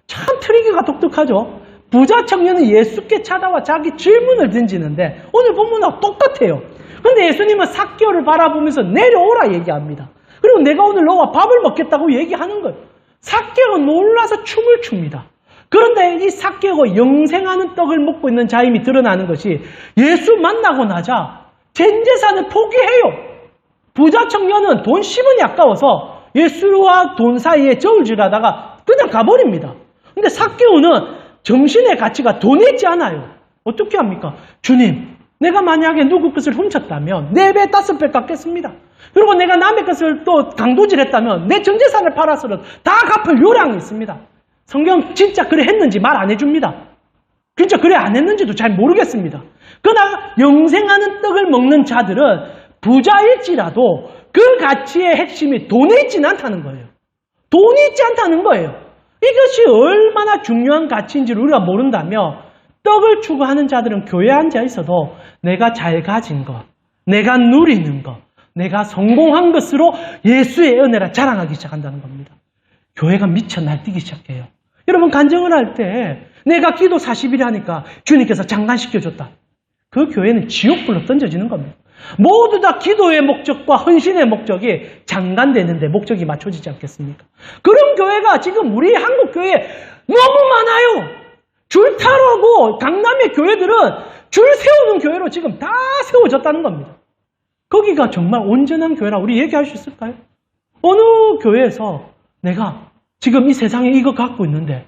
참 트리거가 독특하죠. 부자 청년은 예수께 찾아와 자기 질문을 던지는데 오늘 본문하고 똑같아요. 그런데 예수님은 삭개오를 바라보면서 내려오라 얘기합니다. 그리고 내가 오늘 너와 밥을 먹겠다고 얘기하는 거예요. 삭개오가 놀라서 춤을 춥니다. 그런데 이 삭개오가 영생하는 떡을 먹고 있는 자임이 드러나는 것이 예수 만나고 나자 전 재산을 포기해요. 부자 청년은 돈 10원이 아까워서 예수와 돈 사이에 저울질하다가 그냥 가버립니다. 근데 삭개오는 정신의 가치가 돈에 있지 않아요. 어떻게 합니까? 주님, 내가 만약에 누구 것을 훔쳤다면 4배, 5배 갚겠습니다. 그리고 내가 남의 것을 또 강도질했다면 내 전 재산을 팔아서는 다 갚을 요량이 있습니다. 성경 진짜 그래 했는지 말 안 해줍니다. 진짜 그래 안 했는지도 잘 모르겠습니다. 그러나 영생하는 떡을 먹는 자들은 부자일지라도 그 가치의 핵심이 돈에 있지는 않다는 거예요. 돈이 있지 않다는 거예요. 이것이 얼마나 중요한 가치인지를 우리가 모른다면 떡을 추구하는 자들은 교회에 앉아 있어도 내가 잘 가진 것, 내가 누리는 것, 내가 성공한 것으로 예수의 은혜를 자랑하기 시작한다는 겁니다. 교회가 미쳐 날뛰기 시작해요. 여러분 간증을 할 때 내가 기도 40일 하니까 주님께서 장관시켜줬다. 그 교회는 지옥불로 던져지는 겁니다. 모두 다 기도의 목적과 헌신의 목적이 장관되는데 목적이 맞춰지지 않겠습니까? 그런 교회가 지금 우리 한국 교회에 너무 많아요. 줄 타라고 강남의 교회들은 줄 세우는 교회로 지금 다 세워졌다는 겁니다. 거기가 정말 온전한 교회라 우리 얘기할 수 있을까요? 어느 교회에서 내가 지금 이 세상에 이거 갖고 있는데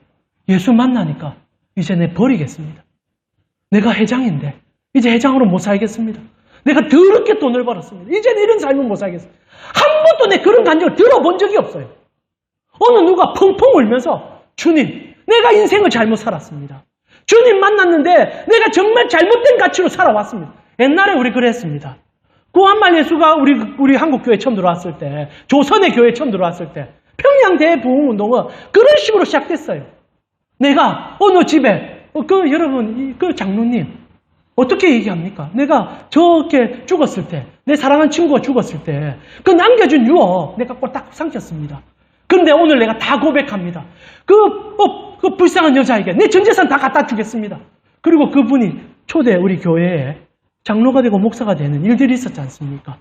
예수 만나니까 이제 내 버리겠습니다. 내가 회장인데 이제 회장으로 못 살겠습니다. 내가 더럽게 돈을 벌었습니다. 이제는 이런 삶은 못 살겠습니다. 한 번도 내 그런 감정을 들어본 적이 없어요. 어느 누가 펑펑 울면서 주님, 내가 인생을 잘못 살았습니다. 주님 만났는데 내가 정말 잘못된 가치로 살아왔습니다. 옛날에 우리 그랬습니다. 구한말 예수가 우리 한국 교회 처음 들어왔을 때, 조선의 교회 처음 들어왔을 때 평양 대부흥운동은 그런 식으로 시작됐어요. 내가 어느 집에 여러분, 그 장로님, 어떻게 얘기합니까? 내가 저렇게 죽었을 때, 내 사랑하는 친구가 죽었을 때, 그 남겨준 유언, 내가 꼴딱 삼켰습니다. 근데 오늘 내가 다 고백합니다. 그 불쌍한 여자에게 내 전 재산 다 갖다 주겠습니다. 그리고 그분이 초대 우리 교회에 장로가 되고 목사가 되는 일들이 있었지 않습니까?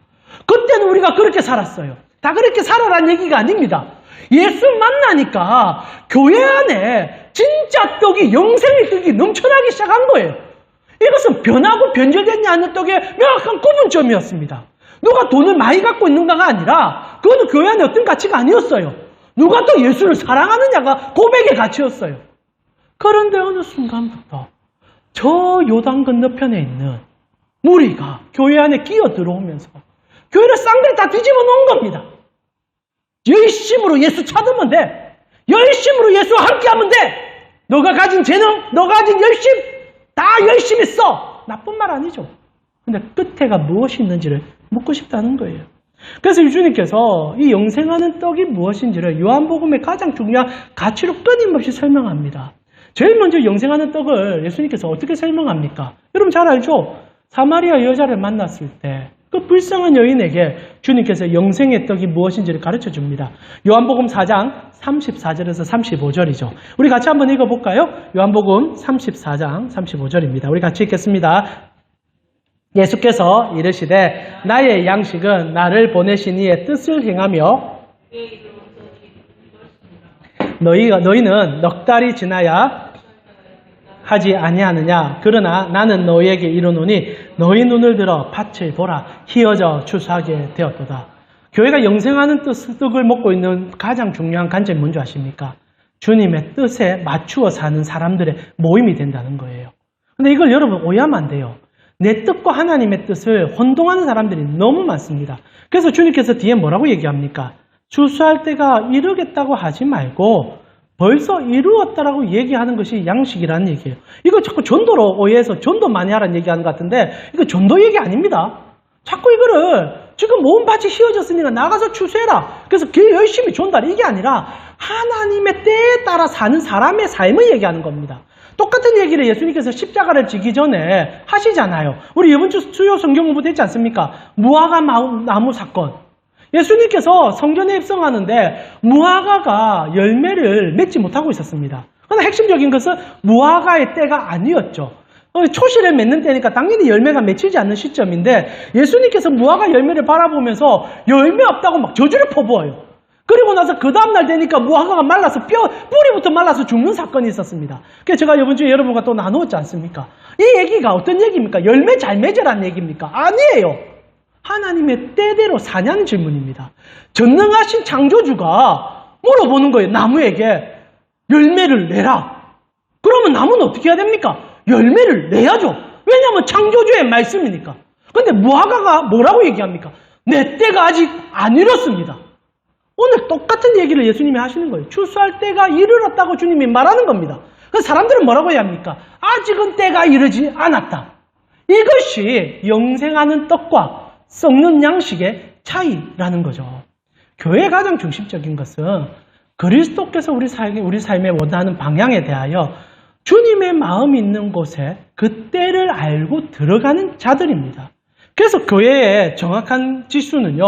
그때는 우리가 그렇게 살았어요. 다 그렇게 살아란 얘기가 아닙니다. 예수 만나니까 교회 안에 진짜 떡이, 영생의 떡이 넘쳐나기 시작한 거예요. 이것은 변하고 변절되지 않는 떡의 명확한 구분점이었습니다. 누가 돈을 많이 갖고 있는가가 아니라 그거는 교회 안에 어떤 가치가 아니었어요. 누가 또 예수를 사랑하느냐가 고백의 가치였어요. 그런데 어느 순간부터 저 요단 건너편에 있는 무리가 교회 안에 끼어 들어오면서 교회를 쌍그리 다 뒤집어 놓은 겁니다. 열심으로 예수 찾으면 돼. 열심으로 예수와 함께하면 돼. 너가 가진 재능, 너가 가진 열심 다 열심히 써. 나쁜 말 아니죠. 근데 끝에가 무엇이 있는지를 묻고 싶다는 거예요. 그래서 주님께서 이 영생하는 떡이 무엇인지를 요한복음의 가장 중요한 가치로 끊임없이 설명합니다. 제일 먼저 영생하는 떡을 예수님께서 어떻게 설명합니까? 여러분 잘 알죠? 사마리아 여자를 만났을 때 그 불쌍한 여인에게 주님께서 영생의 떡이 무엇인지를 가르쳐 줍니다. 요한복음 4장 34절에서 35절이죠. 우리 같이 한번 읽어볼까요? 요한복음 34장 35절입니다. 우리 같이 읽겠습니다. 예수께서 이르시되 나의 양식은 나를 보내신 이의 뜻을 행하며 너희는 넉 달이 지나야 하지 아니하느냐. 그러나 나는 너희에게 이르노니 너희 눈을 들어 밭을 보라. 희어져 추수하게 되었도다. 교회가 영생하는 떡을 먹고 있는 가장 중요한 관점이 뭔지 아십니까? 주님의 뜻에 맞추어 사는 사람들의 모임이 된다는 거예요. 근데 이걸 여러분 오해하면 안 돼요. 내 뜻과 하나님의 뜻을 혼동하는 사람들이 너무 많습니다. 그래서 주님께서 뒤에 뭐라고 얘기합니까? 추수할 때가 이르겠다고 하지 말고 벌써 이루었다라고 얘기하는 것이 양식이라는 얘기예요. 이거 자꾸 전도로 오해해서 전도 많이 하라는 얘기하는 것 같은데 이거 전도 얘기 아닙니다. 자꾸 이거를 지금 모은 밭이 휘어졌으니까 나가서 추수해라. 그래서 그 열심히 존다. 이게 아니라 하나님의 때에 따라 사는 사람의 삶을 얘기하는 겁니다. 똑같은 얘기를 예수님께서 십자가를 지기 전에 하시잖아요. 우리 이번 주 수요 성경 공부 됐지 않습니까? 무화과 나무 사건. 예수님께서 성전에 입성하는데 무화과가 열매를 맺지 못하고 있었습니다. 그러나 핵심적인 것은 무화과의 때가 아니었죠. 초실에 맺는 때니까 당연히 열매가 맺히지 않는 시점인데 예수님께서 무화과 열매를 바라보면서 열매 없다고 막 저주를 퍼부어요. 그리고 나서 그 다음날 되니까 무화과가 말라서 뿌리부터 말라서 죽는 사건이 있었습니다. 그래서 제가 이번 주에 여러분과 또 나누었지 않습니까? 이 얘기가 어떤 얘기입니까? 열매 잘 맺으라는 얘기입니까? 아니에요. 하나님의 때대로 사냐는 질문입니다. 전능하신 창조주가 물어보는 거예요. 나무에게 열매를 내라. 그러면 나무는 어떻게 해야 됩니까? 열매를 내야죠. 왜냐하면 창조주의 말씀이니까. 그런데 무화과가 뭐라고 얘기합니까? 내 때가 아직 안 이뤘습니다. 오늘 똑같은 얘기를 예수님이 하시는 거예요. 추수할 때가 이르렀다고 주님이 말하는 겁니다. 그래서 사람들은 뭐라고 해야 합니까? 아직은 때가 이르지 않았다. 이것이 영생하는 떡과 썩는 양식의 차이라는 거죠. 교회의 가장 중심적인 것은 그리스도께서 우리 삶에 원하는 방향에 대하여 주님의 마음이 있는 곳에 그 때를 알고 들어가는 자들입니다. 그래서 교회의 정확한 지수는요,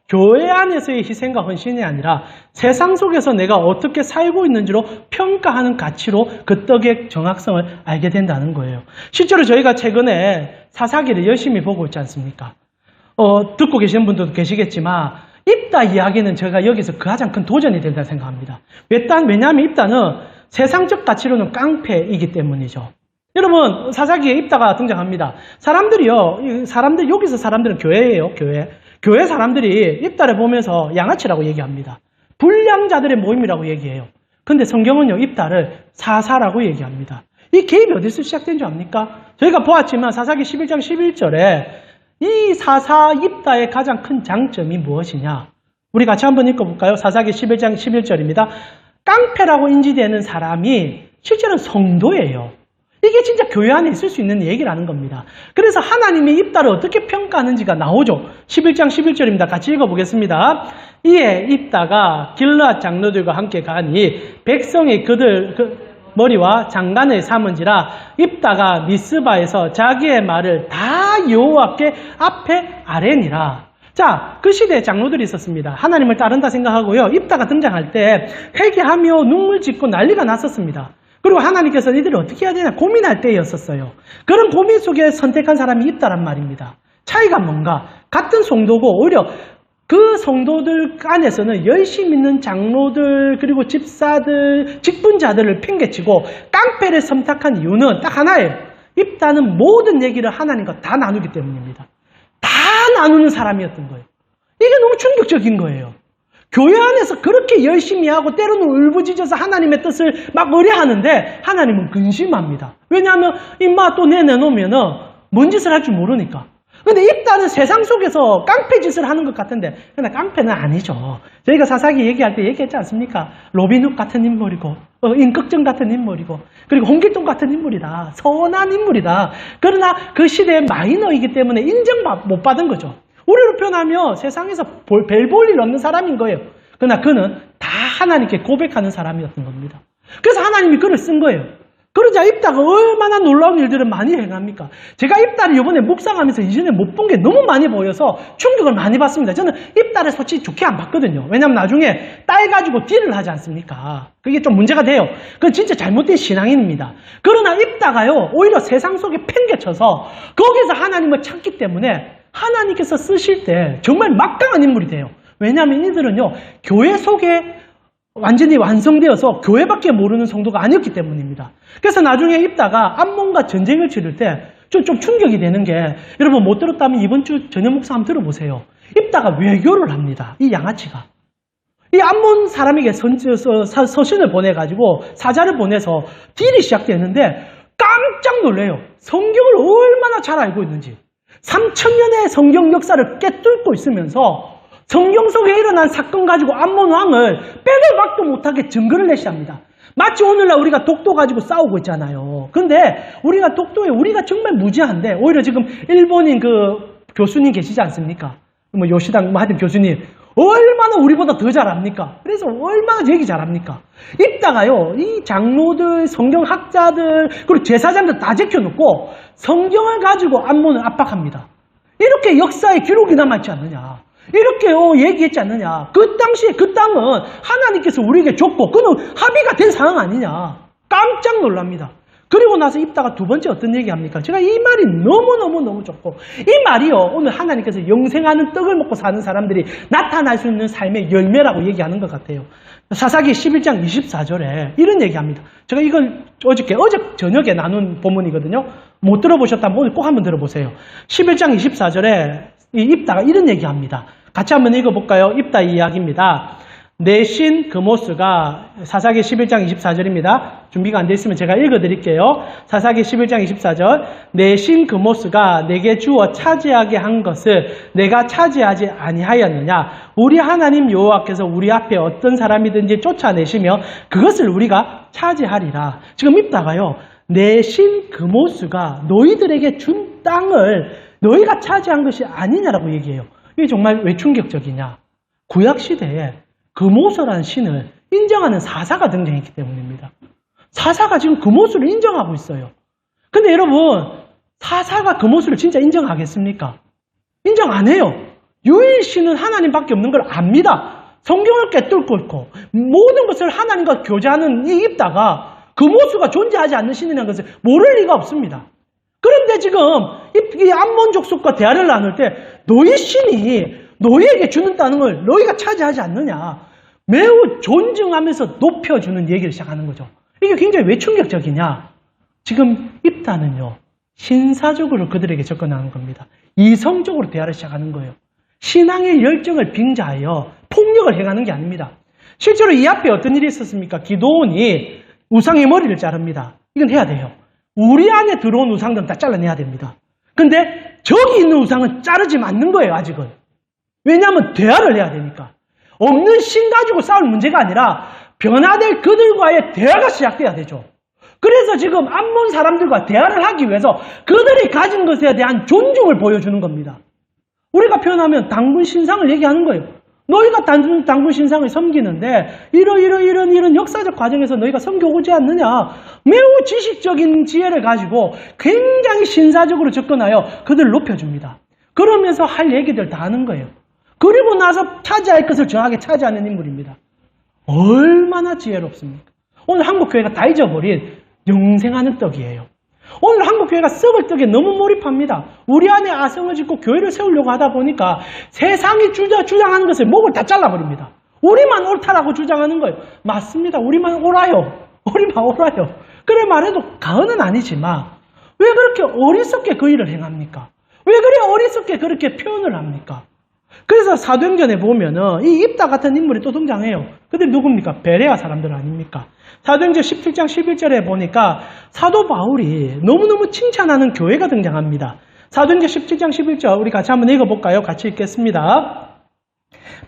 교회 안에서의 희생과 헌신이 아니라 세상 속에서 내가 어떻게 살고 있는지로 평가하는 가치로 그 떡의 정확성을 알게 된다는 거예요. 실제로 저희가 최근에 사사기를 열심히 보고 있지 않습니까? 듣고 계시는 분들도 계시겠지만 입다 이야기는 제가 여기서 가장 큰 도전이 된다 생각합니다. 왜냐하면 입다는 세상적 가치로는 깡패이기 때문이죠. 여러분 사사기에 입다가 등장합니다. 여기서 사람들은 교회예요. 교회 사람들이 입다를 보면서 양아치라고 얘기합니다. 불량자들의 모임이라고 얘기해요. 근데 성경은요 입다를 사사라고 얘기합니다. 이 개입이 어디서 시작된 줄 압니까? 저희가 보았지만 사사기 11장 11절에 이 사사 입다의 가장 큰 장점이 무엇이냐? 우리 같이 한번 읽어볼까요? 사사기 11장 11절입니다. 깡패라고 인지되는 사람이 실제로는 성도예요. 이게 진짜 교회 안에 있을 수 있는 얘기라는 겁니다. 그래서 하나님이 입다를 어떻게 평가하는지가 나오죠. 11장 11절입니다. 같이 읽어보겠습니다. 이에 입다가 길르앗 장로들과 함께 가니 백성이 머리와 장관을 삼은지라 입다가 미스바에서 자기의 말을 다 여호와께 앞에 아뢰니라. 자, 그 시대에 장로들이 있었습니다. 하나님을 따른다 생각하고요. 입다가 등장할 때 회개하며 눈물 짓고 난리가 났었습니다. 그리고 하나님께서 이들이 어떻게 해야 되나 고민할 때였었어요. 그런 고민 속에 선택한 사람이 입다란 말입니다. 차이가 뭔가? 같은 성도고 오히려 그 성도들 안에서는 열심히 있는 장로들 그리고 집사들, 직분자들을 핑계치고 깡패를 선택한 이유는 딱 하나예요. 입다는 모든 얘기를 하나님과 다 나누기 때문입니다. 다 나누는 사람이었던 거예요. 이게 너무 충격적인 거예요. 교회 안에서 그렇게 열심히 하고 때로는 울부짖어서 하나님의 뜻을 막 의뢰하는데 하나님은 근심합니다. 왜냐하면 임마 또 내놓으면은 뭔 짓을 할 줄 모르니까. 근데 입다는 세상 속에서 깡패 짓을 하는 것 같은데, 근데 깡패는 아니죠. 저희가 사사기 얘기할 때 얘기했지 않습니까? 로빈훗 같은 인물이고, 임꺽정 같은 인물이고, 그리고 홍길동 같은 인물이다. 선한 인물이다. 그러나 그 시대의 마이너이기 때문에 인정 못 받은 거죠. 우리로 표현하면 세상에서 별 볼 일 없는 사람인 거예요. 그러나 그는 다 하나님께 고백하는 사람이었던 겁니다. 그래서 하나님이 그를 쓴 거예요. 그러자 입다가 얼마나 놀라운 일들을 많이 행합니까? 제가 입다를 이번에 묵상하면서 이전에 못 본 게 너무 많이 보여서 충격을 많이 받습니다. 저는 입다를 솔직히 좋게 안 봤거든요. 왜냐하면 나중에 딸 가지고 딜을 하지 않습니까? 그게 좀 문제가 돼요. 그건 진짜 잘못된 신앙인입니다. 그러나 입다가요, 오히려 세상 속에 팽개쳐서 거기서 하나님을 찾기 때문에 하나님께서 쓰실 때 정말 막강한 인물이 돼요. 왜냐하면 이들은요, 교회 속에 완전히 완성되어서 교회밖에 모르는 성도가 아니었기 때문입니다. 그래서 나중에 입다가 암몬과 전쟁을 치를 때 좀 충격이 되는 게, 여러분 못 들었다면 이번 주 저녁 목사 한번 들어보세요. 입다가 외교를 합니다. 이 양아치가. 이 암몬 사람에게 서신을 보내가지고 사자를 보내서 딜이 시작되는데 깜짝 놀래요. 성경을 얼마나 잘 알고 있는지. 3000년의 성경 역사를 꿰뚫고 있으면서 성경 속에 일어난 사건 가지고 암몬 왕을 빼도 박도 못하게 증거를 내시합니다. 마치 오늘날 우리가 독도 가지고 싸우고 있잖아요. 근데 우리가 독도에 우리가 정말 무지한데 오히려 지금 일본인 그 교수님 계시지 않습니까? 뭐 요시당 하여튼 교수님 얼마나 우리보다 더 잘합니까? 그래서 얼마나 얘기 잘합니까? 이따가요, 이 장로들, 성경학자들, 그리고 제사장들 다 제껴놓고 성경을 가지고 암몬을 압박합니다. 이렇게 역사의 기록이 남아있지 않느냐. 이렇게 얘기했지 않느냐. 그 당시에 그 땅은 하나님께서 우리에게 줬고 그는 합의가 된 상황 아니냐. 깜짝 놀랍니다. 그리고 나서 입다가 두 번째 어떤 얘기합니까? 제가 이 말이 너무너무 좋고, 이 말이요, 오늘 하나님께서 영생하는 떡을 먹고 사는 사람들이 나타날 수 있는 삶의 열매라고 얘기하는 것 같아요. 사사기 11장 24절에 이런 얘기합니다. 제가 이걸 어제 저녁에 나눈 본문이거든요. 못 들어보셨다면 오늘 꼭 한번 들어보세요. 11장 24절에 이 입다가 이런 얘기합니다. 같이 한번 읽어볼까요? 입다 이야기입니다. 내 신 그모스가, 사사기 11장 24절입니다. 준비가 안 돼 있으면 제가 읽어드릴게요. 사사기 11장 24절. 내 신 그모스가 내게 주어 차지하게 한 것을 내가 차지하지 아니하였느냐. 우리 하나님 여호와께서 우리 앞에 어떤 사람이든지 쫓아내시며 그것을 우리가 차지하리라. 지금 입다가요, 내 신 그모스가 너희들에게 준 땅을 너희가 차지한 것이 아니냐라고 얘기해요. 이게 정말 왜 충격적이냐. 구약시대에 그모스라는 신을 인정하는 사사가 등장했기 때문입니다. 사사가 지금 그모스를 인정하고 있어요. 근데 여러분, 사사가 그모스를 진짜 인정하겠습니까? 인정 안 해요. 유일 신은 하나님밖에 없는 걸 압니다. 성경을 꿰뚫고 있고 모든 것을 하나님과 교제하는 이 입다가 그모스가 존재하지 않는 신이라는 것을 모를 리가 없습니다. 그런데 지금 이 암몬 족속과 대화를 나눌 때 너희 신이 너희에게 주는 땅을 너희가 차지하지 않느냐. 매우 존중하면서 높여주는 얘기를 시작하는 거죠. 이게 굉장히 왜 충격적이냐. 지금 입다는요, 신사적으로 그들에게 접근하는 겁니다. 이성적으로 대화를 시작하는 거예요. 신앙의 열정을 빙자하여 폭력을 행하는 게 아닙니다. 실제로 이 앞에 어떤 일이 있었습니까? 기도온이 우상의 머리를 자릅니다. 이건 해야 돼요. 우리 안에 들어온 우상들은 다 잘라내야 됩니다. 근데 저기 있는 우상은 자르지 않는 거예요, 아직은. 왜냐하면 대화를 해야 되니까. 없는 신 가지고 싸울 문제가 아니라 변화될 그들과의 대화가 시작돼야 되죠. 그래서 지금 암몬 사람들과 대화를 하기 위해서 그들이 가진 것에 대한 존중을 보여주는 겁니다. 우리가 표현하면 당군 신상을 얘기하는 거예요. 너희가 단군 신상을 섬기는데 이런 역사적 과정에서 너희가 섬겨오지 않느냐. 매우 지식적인 지혜를 가지고 굉장히 신사적으로 접근하여 그들을 높여줍니다. 그러면서 할 얘기들 다 하는 거예요. 그리고 나서 차지할 것을 정확하게 차지하는 인물입니다. 얼마나 지혜롭습니까? 오늘 한국교회가 다 잊어버린 영생하는 떡이에요. 오늘 한국교회가 썩을 떡에 너무 몰입합니다. 우리 안에 아성을 짓고 교회를 세우려고 하다 보니까 세상이 주장하는 것을 목을 다 잘라버립니다. 우리만 옳다라고 주장하는 거예요. 맞습니다. 우리만 옳아요. 우리만 옳아요. 그래 말해도 가언은 아니지만 왜 그렇게 어리석게 그 일을 행합니까? 왜 그리 어리석게 그렇게 표현을 합니까? 그래서 사도행전에 보면은 이 입다 같은 인물이 또 등장해요. 그들이 누굽니까? 베레아 사람들 아닙니까? 사도행전 17장 11절에 보니까 사도 바울이 너무너무 칭찬하는 교회가 등장합니다. 사도행전 17장 11절 우리 같이 한번 읽어볼까요? 같이 읽겠습니다.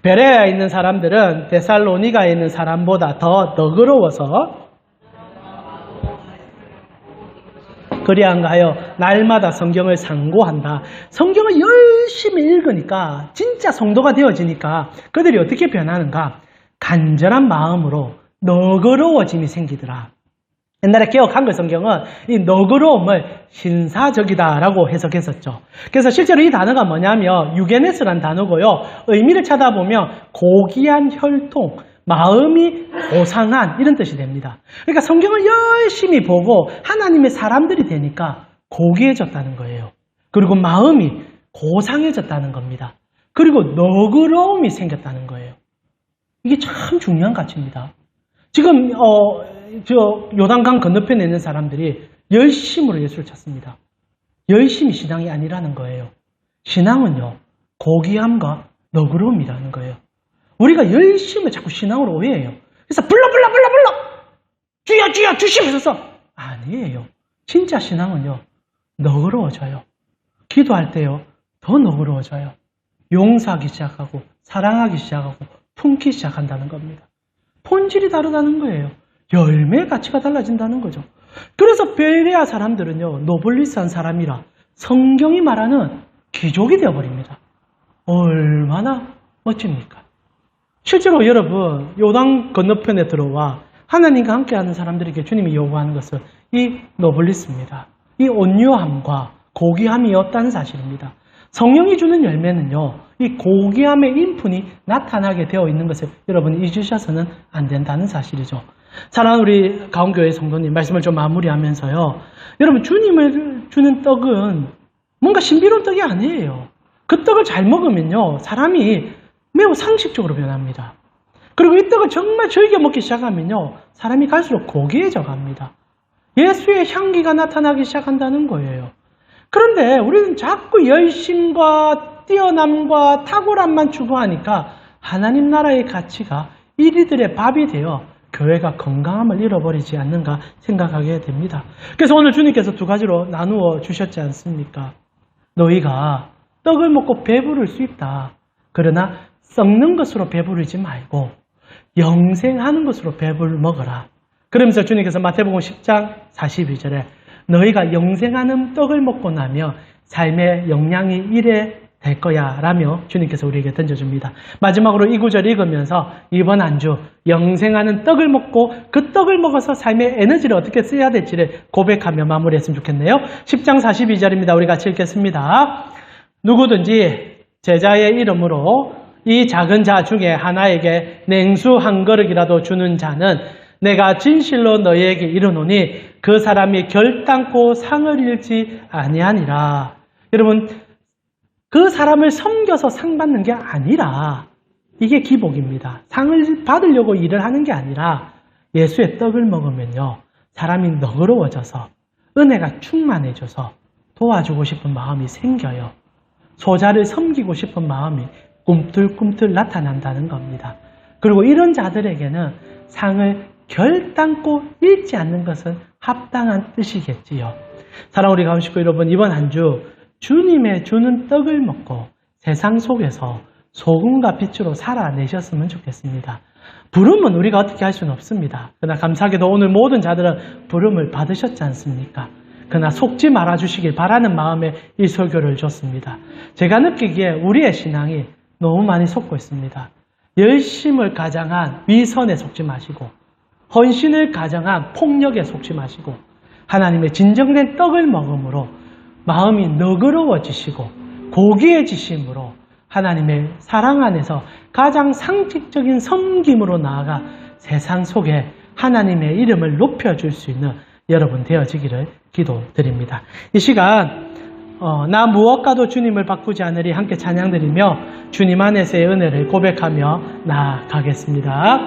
베레아에 있는 사람들은 데살로니가에 있는 사람보다 더 너그러워서 그리한가 하여 날마다 성경을 상고한다. 성경을 열심히 읽으니까 진짜 성도가 되어지니까 그들이 어떻게 변하는가? 간절한 마음으로 너그러워짐이 생기더라. 옛날에 개역 한글 성경은 이 너그러움을 신사적이다라고 해석했었죠. 그래서 실제로 이 단어가 뭐냐면 유게네스란 단어고요. 의미를 찾아보면 고귀한 혈통, 마음이 고상한 이런 뜻이 됩니다. 그러니까 성경을 열심히 보고 하나님의 사람들이 되니까 고귀해졌다는 거예요. 그리고 마음이 고상해졌다는 겁니다. 그리고 너그러움이 생겼다는 거예요. 이게 참 중요한 가치입니다. 지금 요단강 건너편에 있는 사람들이 열심으로 예수를 찾습니다. 열심히 신앙이 아니라는 거예요. 신앙은요, 고귀함과 너그러움이라는 거예요. 우리가 열심히 자꾸 신앙으로 오해해요. 그래서 불러 주여 주시면서 아니에요. 진짜 신앙은요, 너그러워져요. 기도할 때요, 더 너그러워져요. 용서하기 시작하고 사랑하기 시작하고 품기 시작한다는 겁니다. 본질이 다르다는 거예요. 열매의 가치가 달라진다는 거죠. 그래서 베레아 사람들은요, 노블리스한 사람이라 성경이 말하는 귀족이 되어버립니다. 얼마나 멋집니까? 실제로 여러분, 요단 건너편에 들어와 하나님과 함께하는 사람들에게 주님이 요구하는 것은 이 노블리스입니다. 이 온유함과 고귀함이 없다는 사실입니다. 성령이 주는 열매는요, 이 고귀함의 인품이 나타나게 되어 있는 것을 여러분이 잊으셔서는 안 된다는 사실이죠. 사랑하는 우리 가온교회 성도님, 말씀을 좀 마무리하면서요, 여러분, 주님을 주는 떡은 뭔가 신비로운 떡이 아니에요. 그 떡을 잘 먹으면요, 사람이 매우 상식적으로 변합니다. 그리고 이 떡을 정말 즐겨 먹기 시작하면요, 사람이 갈수록 고귀해져 갑니다. 예수의 향기가 나타나기 시작한다는 거예요. 그런데 우리는 자꾸 열심과 뛰어남과 탁월함만 추구하니까 하나님 나라의 가치가 이리들의 밥이 되어 교회가 건강함을 잃어버리지 않는가 생각하게 됩니다. 그래서 오늘 주님께서 두 가지로 나누어 주셨지 않습니까? 너희가 떡을 먹고 배부를 수 있다. 그러나 썩는 것으로 배부르지 말고 영생하는 것으로 배불 먹어라. 그러면서 주님께서 마태복음 10장 42절에 너희가 영생하는 떡을 먹고 나면 삶의 영양이 이래 될 거야 라며 주님께서 우리에게 던져줍니다. 마지막으로 이 구절 읽으면서 이번 한 주 영생하는 떡을 먹고 그 떡을 먹어서 삶의 에너지를 어떻게 써야 될지를 고백하며 마무리했으면 좋겠네요. 10장 42절입니다. 우리 같이 읽겠습니다. 누구든지 제자의 이름으로 이 작은 자 중에 하나에게 냉수 한 그릇이라도 주는 자는 내가 진실로 너희에게 이르노니 그 사람이 결단코 상을 잃지 아니하니라. 여러분, 그 사람을 섬겨서 상 받는 게 아니라 이게 기복입니다. 상을 받으려고 일을 하는 게 아니라 예수의 떡을 먹으면요, 사람이 너그러워져서 은혜가 충만해져서 도와주고 싶은 마음이 생겨요. 소자를 섬기고 싶은 마음이 꿈틀꿈틀 나타난다는 겁니다. 그리고 이런 자들에게는 상을 결단코 잃지 않는 것은 합당한 뜻이겠지요. 사랑하는 우리 가운식구 여러분, 이번 한 주 주님의 주는 떡을 먹고 세상 속에서 소금과 빛으로 살아내셨으면 좋겠습니다. 부름은 우리가 어떻게 할 수는 없습니다. 그러나 감사하게도 오늘 모든 자들은 부름을 받으셨지 않습니까? 그러나 속지 말아주시길 바라는 마음에 이 설교를 줬습니다. 제가 느끼기에 우리의 신앙이 너무 많이 속고 있습니다. 열심을 가장한 위선에 속지 마시고 헌신을 가장한 폭력에 속지 마시고 하나님의 진정된 떡을 먹음으로 마음이 너그러워지시고 고귀해지심으로 하나님의 사랑 안에서 가장 상식적인 섬김으로 나아가 세상 속에 하나님의 이름을 높여줄 수 있는 여러분 되어지기를 기도드립니다. 이 시간 나 무엇과도 주님을 바꾸지 않으리 함께 찬양드리며 주님 안에서의 은혜를 고백하며 나아가겠습니다.